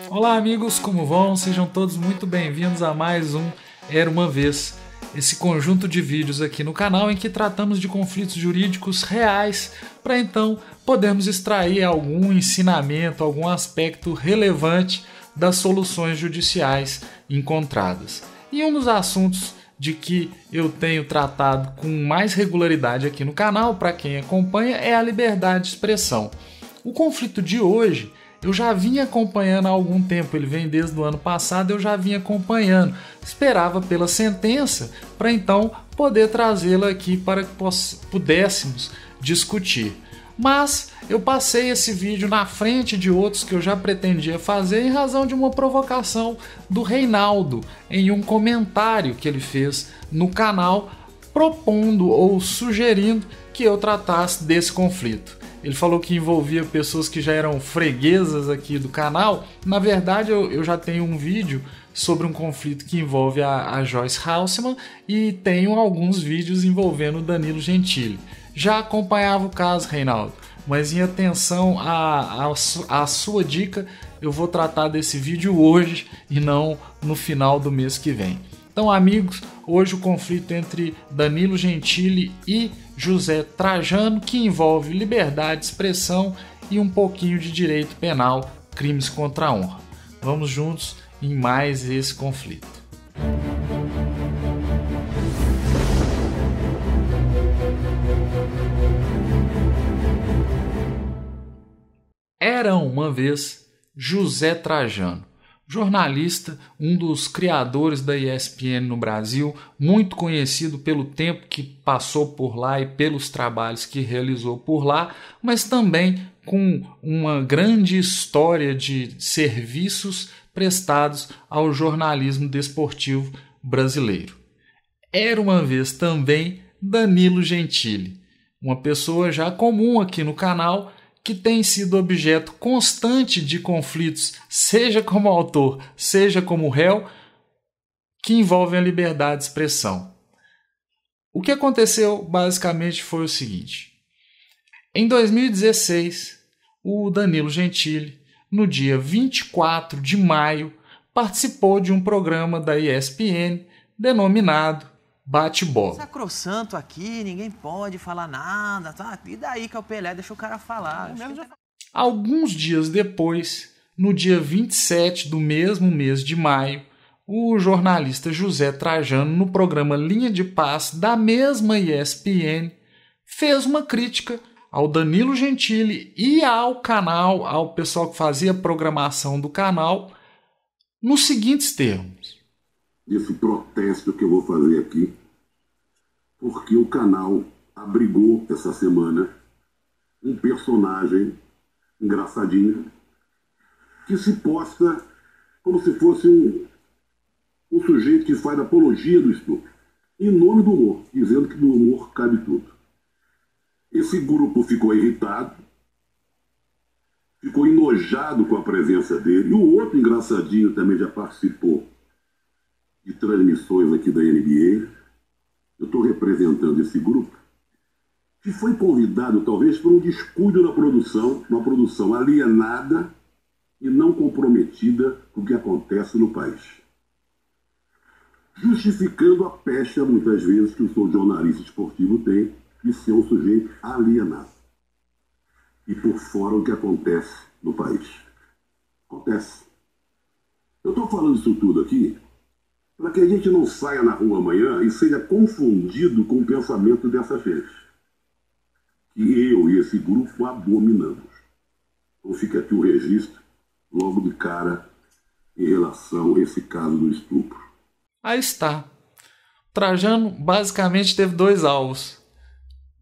Olá amigos, como vão? Sejam todos muito bem-vindos a mais um Era Uma Vez, esse conjunto de vídeos aqui no canal em que tratamos de conflitos jurídicos reais para então podermos extrair algum ensinamento, algum aspecto relevante das soluções judiciais encontradas. E um dos assuntos de que eu tenho tratado com mais regularidade aqui no canal, para quem acompanha, é a liberdade de expressão. O conflito de hoje eu já vinha acompanhando há algum tempo, ele vem desde o ano passado, eu já vinha acompanhando, esperava pela sentença para então poder trazê-la aqui para que pudéssemos discutir. Mas eu passei esse vídeo na frente de outros que eu já pretendia fazer em razão de uma provocação do Reinaldo em um comentário que ele fez no canal propondo ou sugerindo que eu tratasse desse conflito. Ele falou que envolvia pessoas que já eram freguesas aqui do canal. Na verdade, eu já tenho um vídeo sobre um conflito que envolve a Joyce Haussmann e tenho alguns vídeos envolvendo o Danilo Gentili. Já acompanhava o caso, Reinaldo, mas em atenção à sua dica, eu vou tratar desse vídeo hoje e não no final do mês que vem. Então, amigos, hoje o conflito entre Danilo Gentili e José Trajano, que envolve liberdade de expressão e um pouquinho de direito penal, crimes contra a honra. Vamos juntos em mais esse conflito. Era uma vez José Trajano, jornalista, um dos criadores da ESPN no Brasil, muito conhecido pelo tempo que passou por lá e pelos trabalhos que realizou por lá, mas também com uma grande história de serviços prestados ao jornalismo desportivo brasileiro. Era uma vez também Danilo Gentili, uma pessoa já comum aqui no canal, que tem sido objeto constante de conflitos, seja como autor, seja como réu, que envolvem a liberdade de expressão. O que aconteceu basicamente foi o seguinte: em 2016, o Danilo Gentili, no dia 24 de maio, participou de um programa da ESPN denominado Bate-Bola. Sacrossanto aqui, ninguém pode falar nada, tá? E daí que é o Pelé, deixa o cara falar. Alguns dias depois, no dia 27 do mesmo mês de maio, o jornalista José Trajano, no programa Linha de Passe da mesma ESPN, fez uma crítica ao Danilo Gentili e ao canal, ao pessoal que fazia a programação do canal, nos seguintes termos: desse protesto que eu vou fazer aqui, porque o canal abrigou essa semana um personagem engraçadinho que se posta como se fosse um sujeito que faz apologia do estupro, em nome do humor, dizendo que do humor cabe tudo. Esse grupo ficou irritado, ficou enojado com a presença dele, e o outro engraçadinho também já participou de transmissões aqui da NBA. Eu estou representando esse grupo, que foi convidado talvez por um descuido na produção, uma produção alienada e não comprometida com o que acontece no país, justificando a pecha, muitas vezes, que o seu jornalista esportivo tem de ser um sujeito alienado e por fora o que acontece no país. Acontece. Eu estou falando isso tudo aqui para que a gente não saia na rua amanhã e seja confundido com o pensamento dessa gente, que eu e esse grupo abominamos. Então fica aqui o registro, logo de cara, em relação a esse caso do estupro. Aí está. Trajano basicamente teve dois alvos.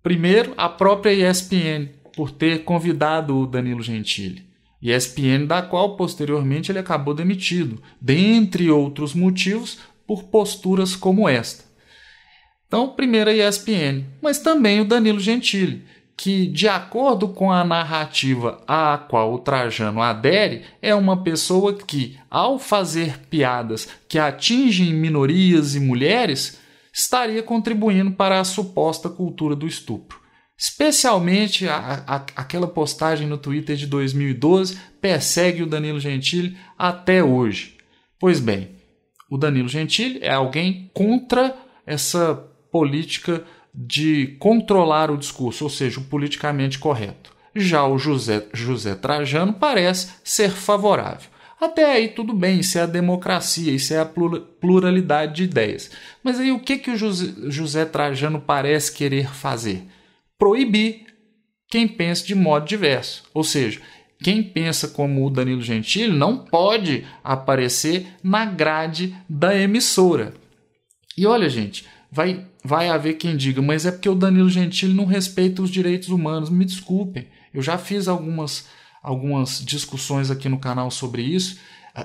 Primeiro, a própria ESPN, por ter convidado o Danilo Gentili. ESPN, da qual posteriormente ele acabou demitido, dentre outros motivos, por posturas como esta. Então, primeiro a ESPN, mas também o Danilo Gentili, que, de acordo com a narrativa à qual o Trajano adere, é uma pessoa que, ao fazer piadas que atingem minorias e mulheres, estaria contribuindo para a suposta cultura do estupro. Especialmente aquela postagem no Twitter de 2012 persegue o Danilo Gentili até hoje. Pois bem, o Danilo Gentili é alguém contra essa política de controlar o discurso, ou seja, o politicamente correto. Já o José Trajano parece ser favorável. Até aí tudo bem, isso é a democracia, isso é a pluralidade de ideias. Mas aí o que o José Trajano parece querer fazer? Proibir quem pensa de modo diverso. Ou seja, quem pensa como o Danilo Gentili não pode aparecer na grade da emissora. E olha, gente, vai haver quem diga, mas é porque o Danilo Gentili não respeita os direitos humanos. Me desculpem, eu já fiz algumas discussões aqui no canal sobre isso.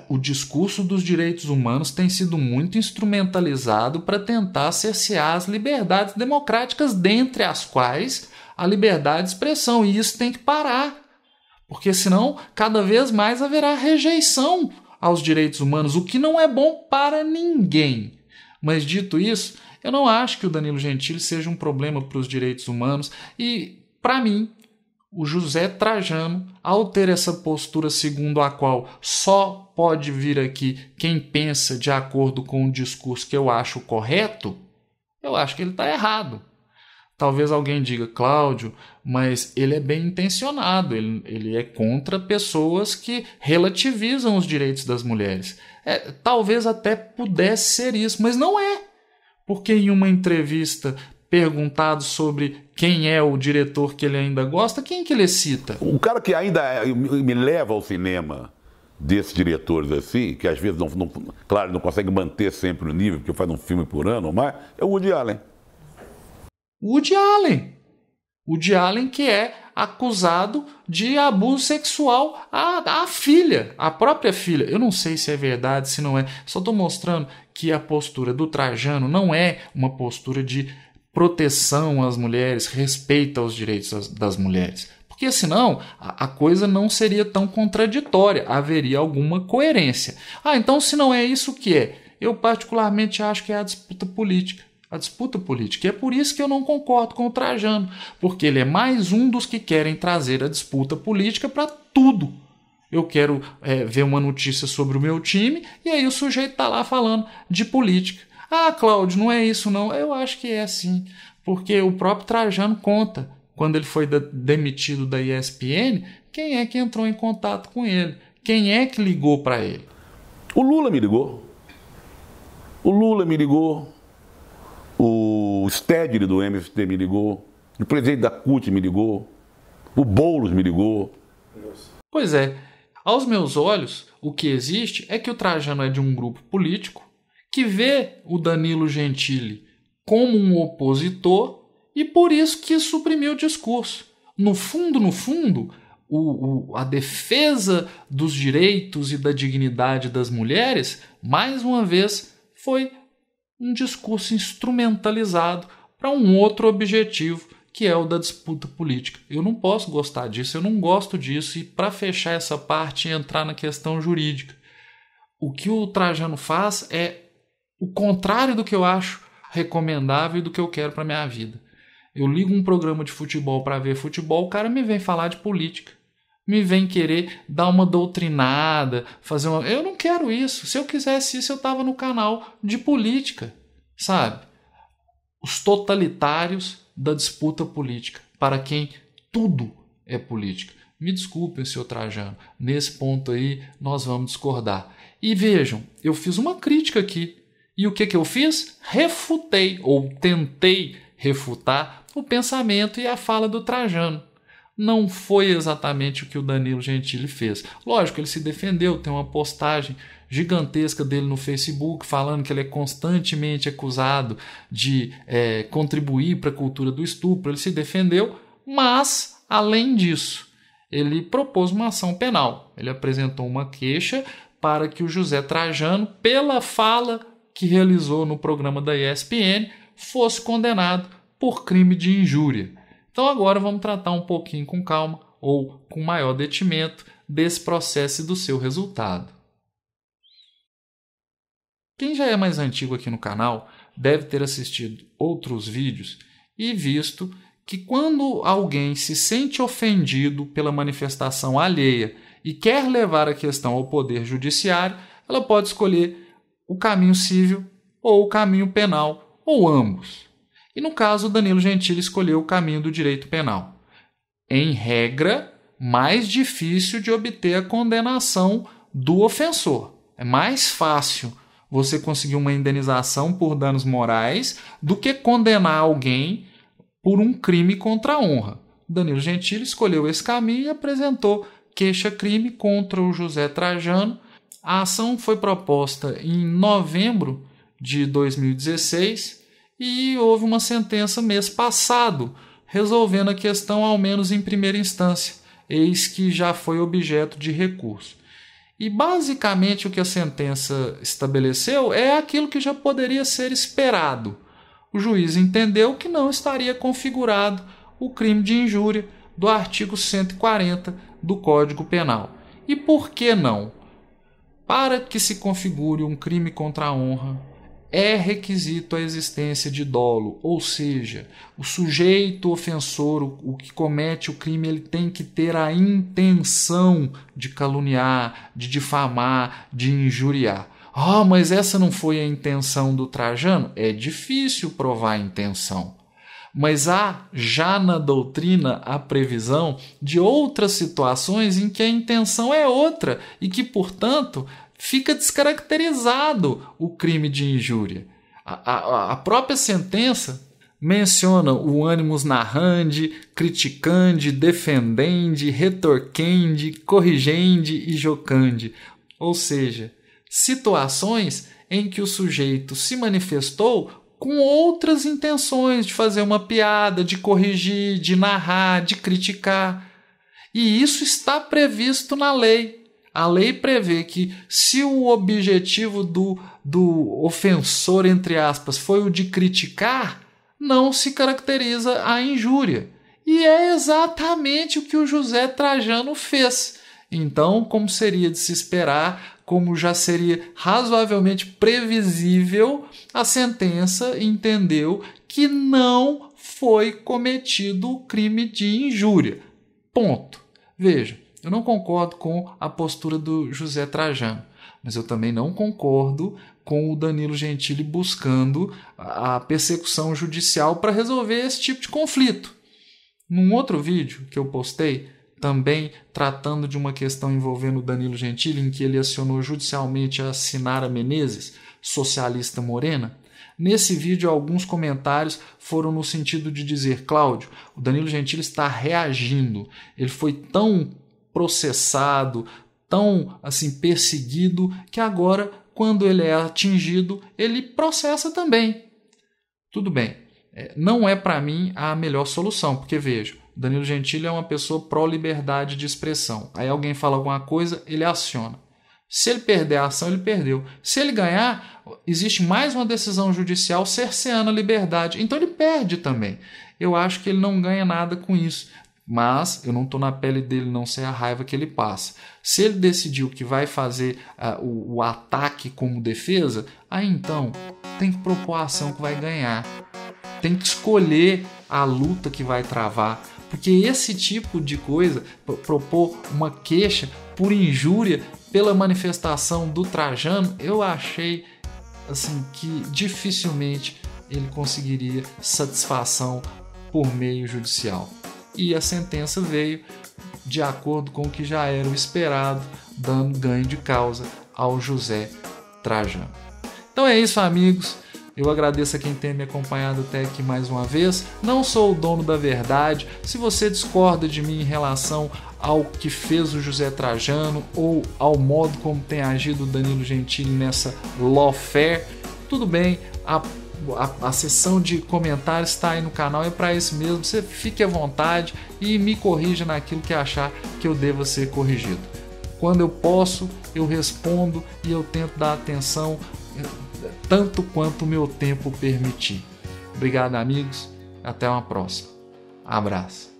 O discurso dos direitos humanos tem sido muito instrumentalizado para tentar cercear as liberdades democráticas, dentre as quais a liberdade de expressão. E isso tem que parar, porque senão cada vez mais haverá rejeição aos direitos humanos, o que não é bom para ninguém. Mas dito isso, eu não acho que o Danilo Gentili seja um problema para os direitos humanos e, para mim, o José Trajano, ao ter essa postura segundo a qual só pode vir aqui quem pensa de acordo com o discurso que eu acho correto, eu acho que ele está errado. Talvez alguém diga, Cláudio, mas ele é bem intencionado, ele é contra pessoas que relativizam os direitos das mulheres. Talvez até pudesse ser isso, mas não é. Porque em uma entrevista perguntado sobre quem é o diretor que ele ainda gosta, quem que ele cita? O cara que ainda me leva ao cinema desses diretores assim, que às vezes claro, não consegue manter sempre o nível, porque faz um filme por ano ou mais, é o Woody Allen. Woody Allen. Woody Allen que é acusado de abuso sexual à filha, à própria filha. Eu não sei se é verdade, se não é. Só estou mostrando que a postura do Trajano não é uma postura de proteção às mulheres, respeito aos direitos das mulheres. Porque senão a coisa não seria tão contraditória, haveria alguma coerência. Então se não é isso, o que é? Eu particularmente acho que é a disputa política. A disputa política. E é por isso que eu não concordo com o Trajano, porque ele é mais um dos que querem trazer a disputa política para tudo. Eu quero ver uma notícia sobre o meu time e aí o sujeito está lá falando de política. Cláudio, não é isso não. Eu acho que é assim, porque o próprio Trajano conta, quando ele foi demitido da ESPN, quem é que entrou em contato com ele, quem é que ligou para ele. O Lula me ligou. O Stedley do MST me ligou, o presidente da CUT me ligou, o Boulos me ligou. Pois é, aos meus olhos, o que existe é que o Trajano é de um grupo político que vê o Danilo Gentili como um opositor e por isso quis suprimir o discurso. No fundo, a defesa dos direitos e da dignidade das mulheres, mais uma vez, foi um discurso instrumentalizado para um outro objetivo, que é o da disputa política. Eu não posso gostar disso, eu não gosto disso, e para fechar essa parte e entrar na questão jurídica, o que o Trajano faz é o contrário do que eu acho recomendável e do que eu quero para minha vida. Eu ligo um programa de futebol para ver futebol, o cara me vem falar de política. Me vem querer dar uma doutrinada, fazer uma... Eu não quero isso. Se eu quisesse isso, eu estava no canal de política, sabe? Os totalitários da disputa política, para quem tudo é política. Me desculpem, senhor Trajano, nesse ponto aí nós vamos discordar. E vejam, eu fiz uma crítica aqui. E o que eu fiz? Refutei, ou tentei refutar, o pensamento e a fala do Trajano. Não foi exatamente o que o Danilo Gentili fez. Lógico, ele se defendeu, tem uma postagem gigantesca dele no Facebook falando que ele é constantemente acusado de contribuir para a cultura do estupro. Ele se defendeu, mas, além disso, ele propôs uma ação penal. Ele apresentou uma queixa para que o José Trajano, pela fala que realizou no programa da ESPN, fosse condenado por crime de injúria. Então agora vamos tratar um pouquinho com calma ou com maior detimento desse processo e do seu resultado. Quem já é mais antigo aqui no canal deve ter assistido outros vídeos e visto que quando alguém se sente ofendido pela manifestação alheia e quer levar a questão ao poder judiciário, ela pode escolher o caminho civil ou o caminho penal, ou ambos. E no caso, o Danilo Gentili escolheu o caminho do direito penal. Em regra, mais difícil de obter a condenação do ofensor. É mais fácil você conseguir uma indenização por danos morais do que condenar alguém por um crime contra a honra. Danilo Gentili escolheu esse caminho e apresentou queixa-crime contra o José Trajano. A ação foi proposta em novembro de 2016 e houve uma sentença mês passado, resolvendo a questão ao menos em primeira instância, eis que já foi objeto de recurso. E basicamente o que a sentença estabeleceu é aquilo que já poderia ser esperado. O juiz entendeu que não estaria configurado o crime de injúria do artigo 140 do Código Penal. E por que não? Para que se configure um crime contra a honra, é requisito a existência de dolo, ou seja, o sujeito ofensor, o que comete o crime, ele tem que ter a intenção de caluniar, de difamar, de injuriar. Mas essa não foi a intenção do Trajano? É difícil provar a intenção. Mas há já na doutrina a previsão de outras situações em que a intenção é outra e que, portanto, fica descaracterizado o crime de injúria. A própria sentença menciona o animus narrandi, criticandi, defendendi, retorquendi, corrigendi e jocandi. Ou seja, situações em que o sujeito se manifestou com outras intenções de fazer uma piada, de corrigir, de narrar, de criticar. E isso está previsto na lei. A lei prevê que se o objetivo do ofensor, entre aspas, foi o de criticar, não se caracteriza a injúria. E é exatamente o que o José Trajano fez. Então, como seria de se esperar, como já seria razoavelmente previsível, a sentença entendeu que não foi cometido o crime de injúria. Ponto. Veja, eu não concordo com a postura do José Trajano, mas eu também não concordo com o Danilo Gentili buscando a persecução judicial para resolver esse tipo de conflito. Num outro vídeo que eu postei, também tratando de uma questão envolvendo o Danilo Gentili, em que ele acionou judicialmente a Sinara Menezes, socialista morena, nesse vídeo alguns comentários foram no sentido de dizer: Cláudio, o Danilo Gentili está reagindo, ele foi tão processado, tão assim perseguido, que agora, quando ele é atingido, ele processa também. Tudo bem, não é para mim a melhor solução, porque veja, Danilo Gentili é uma pessoa pró-liberdade de expressão. Aí alguém fala alguma coisa, ele aciona. Se ele perder a ação, ele perdeu. Se ele ganhar, existe mais uma decisão judicial cerceando a liberdade. Então ele perde também. Eu acho que ele não ganha nada com isso. Mas eu não estou na pele dele, não sei a raiva que ele passa. Se ele decidiu que vai fazer o ataque como defesa, aí então tem que propor a ação que vai ganhar. Tem que escolher a luta que vai travar. Porque esse tipo de coisa, propor uma queixa por injúria pela manifestação do Trajano, eu achei assim, que dificilmente ele conseguiria satisfação por meio judicial. E a sentença veio de acordo com o que já era o esperado, dando ganho de causa ao José Trajano. Então é isso, amigos. Eu agradeço a quem tem me acompanhado até aqui mais uma vez. Não sou o dono da verdade. Se você discorda de mim em relação ao que fez o José Trajano ou ao modo como tem agido o Danilo Gentili nessa lawfare, tudo bem. A seção de comentários está aí no canal, é para isso mesmo. Você fique à vontade e me corrija naquilo que achar que eu deva ser corrigido. Quando eu posso, eu respondo e eu tento dar atenção tanto quanto o meu tempo permitir. Obrigado, amigos. Até uma próxima. Abraço.